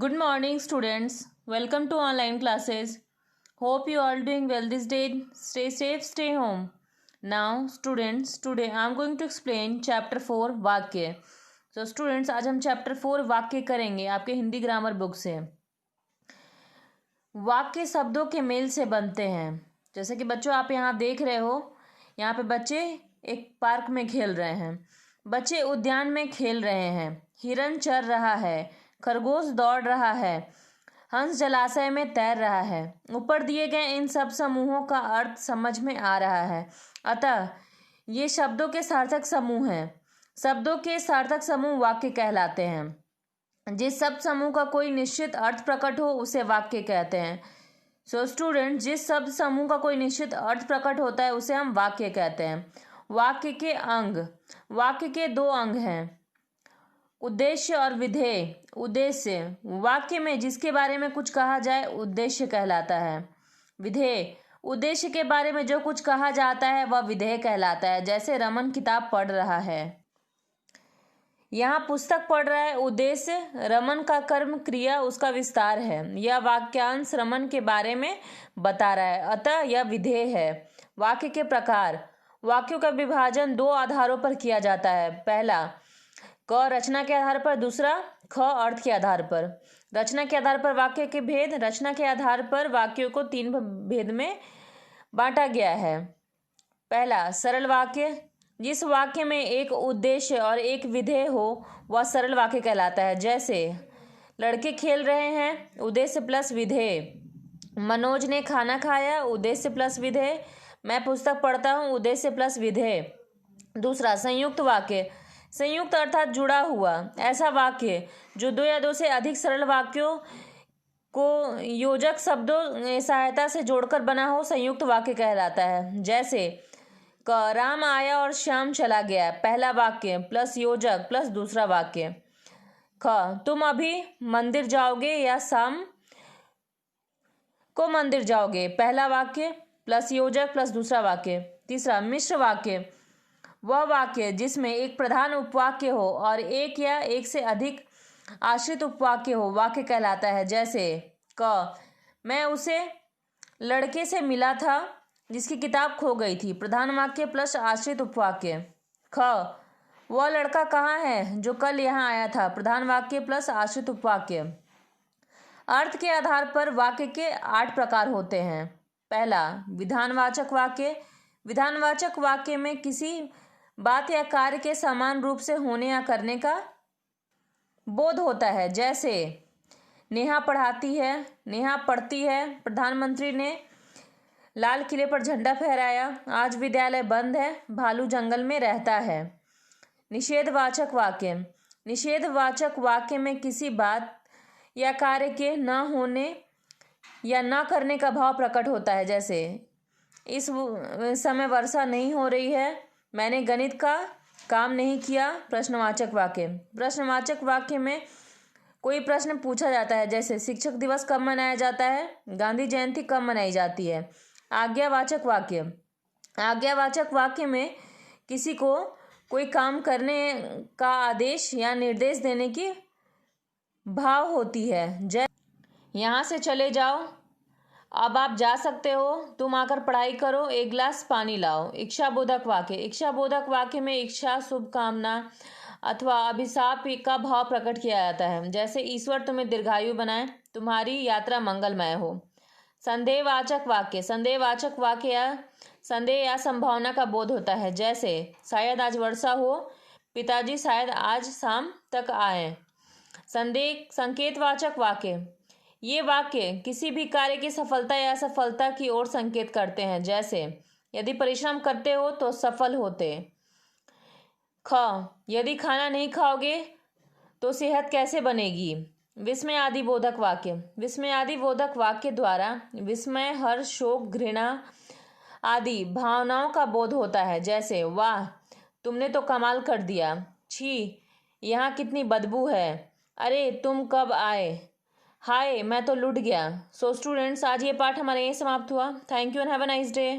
Good morning, students. Welcome to online classes. Hope you all doing well this day. Stay safe, stay home. Now, students, today I am going to explain chapter 4 वाक्य. So, students, आज हम chapter 4 वाक्य करेंगे आपके Hindi grammar book से. वाक्य शब्दों के मेल से बनते हैं. जैसे कि बच्चों आप यहाँ देख रहे हो, यहाँ पे बच्चे एक पार्क में खेल रहे हैं. बच्चे उद्यान में खेल रहे हैं. हिरन चर रहा है. खरगोश दौड़ रहा है. हंस जलाशय में तैर रहा है. ऊपर दिए गए इन सब समूहों का अर्थ समझ में आ रहा है. अतः ये शब्दों के सार्थक समूह हैं. शब्दों के सार्थक समूह वाक्य कहलाते हैं. जिस शब्द समूह का कोई निश्चित अर्थ प्रकट हो उसे वाक्य कहते हैं. सो स्टूडेंट, जिस शब्द समूह का कोई निश्चित अर्थ प्रकट होता है उसे हम वाक्य कहते हैं. वाक्य के अंग. वाक्य के दो अंग हैं, उद्देश्य और विधेय. उद्देश्य वाक्य में जिसके बारे में कुछ कहा जाए उद्देश्य कहलाता है. विधेय उद्देश्य के बारे में जो कुछ कहा जाता है वह विधेय कहलाता है. जैसे रमन किताब पढ़ रहा है. यहाँ पुस्तक पढ़ रहा है उद्देश्य रमन का कर्म क्रिया उसका विस्तार है. यह वाक्यांश रमन के बारे में बता रहा है, अतः यह विधेय है. वाक्य के प्रकार. वाक्यों का विभाजन दो आधारों पर किया जाता है. पहला क रचना के आधार पर, दूसरा ख अर्थ के आधार पर. रचना के आधार पर वाक्य के भेद. रचना के आधार पर वाक्यों को तीन भेद में बांटा गया है. पहला सरल वाक्य. जिस वाक्य में एक उद्देश्य और एक विधेय हो वह सरल वाक्य कहलाता है. जैसे लड़के खेल रहे हैं, उद्देश्य प्लस विधेय. मनोज ने खाना खाया, उद्देश्य प्लस विधेय. मैं पुस्तक पढ़ता हूँ, उद्देश्य प्लस विधेय. दूसरा संयुक्त वाक्य. संयुक्त अर्थात जुड़ा हुआ. ऐसा वाक्य जो दो या दो से अधिक सरल वाक्यों को योजक शब्दों सहायता से जोड़कर बना हो संयुक्त वाक्य कहलाता है. जैसे क राम आया और श्याम चला गया. पहला वाक्य प्लस योजक प्लस दूसरा वाक्य. ख तुम अभी मंदिर जाओगे या शाम को मंदिर जाओगे. पहला वाक्य प्लस योजक प्लस दूसरा वाक्य. तीसरा मिश्र वाक्य. वह वाक्य जिसमें एक प्रधान उपवाक्य हो और एक या एक से अधिक आश्रित उपवाक्य हो वाक्य कहलाता है. जैसे क मैं उसे लड़के से मिला था जिसकी किताब खो गई थी. प्रधान वाक्य प्लस आश्रित उपवाक्य. ख वह लड़का कहाँ है जो कल यहाँ आया था. प्रधान वाक्य प्लस आश्रित उपवाक्य. अर्थ के आधार पर वाक्य के 8 प्रकार होते हैं. पहला विधानवाचक वाक्य. विधानवाचक वाक्य में किसी बात या कार्य के समान रूप से होने या करने का बोध होता है. जैसे नेहा पढ़ाती है, नेहा पढ़ती है. प्रधानमंत्री ने लाल किले पर झंडा फहराया. आज विद्यालय बंद है. भालू जंगल में रहता है. निषेधवाचक वाक्य. निषेधवाचक वाक्य में किसी बात या कार्य के न होने या न करने का भाव प्रकट होता है. जैसे इस समय वर्षा नहीं हो रही है. मैंने गणित का काम नहीं किया. प्रश्नवाचक वाक्य. प्रश्नवाचक वाक्य में कोई प्रश्न पूछा जाता है. जैसे शिक्षक दिवस कब मनाया जाता है. गांधी जयंती कब मनाई जाती है. आज्ञावाचक वाक्य. आज्ञावाचक वाक्य में किसी को कोई काम करने का आदेश या निर्देश देने की भाव होती है. जैसे यहाँ से चले जाओ, अब आप जा सकते हो, तुम आकर पढ़ाई करो, एक गिलास पानी लाओ. इच्छाबोधक वाक्य. इच्छाबोधक वाक्य में इच्छा, शुभकामना अथवा अभिशाप का भाव प्रकट किया जाता है. जैसे ईश्वर तुम्हें दीर्घायु बनाए, तुम्हारी यात्रा मंगलमय हो. संदेहवाचक वाक्य. संदेहवाचक वाक्य या संदेह या संभावना का बोध होता है. जैसे शायद आज वर्षा हो, पिताजी शायद आज शाम तक आए. संकेतवाचक वाक्य. ये वाक्य किसी भी कार्य की सफलता या असफलता की ओर संकेत करते हैं. जैसे यदि परिश्रम करते हो तो सफल होते. ख यदि खाना नहीं खाओगे तो सेहत कैसे बनेगी. विस्मय आदि बोधक वाक्य. विस्मय आदि बोधक वाक्य द्वारा विस्मय, हर्ष, शोक, घृणा आदि भावनाओं का बोध होता है. जैसे वाह तुमने तो कमाल कर दिया. छी यहाँ कितनी बदबू है. अरे तुम कब आए. हाय मैं तो लुट गया. सो स्टूडेंट्स, आज ये पाठ हमारे यहीं समाप्त हुआ. Thank you and have a nice day.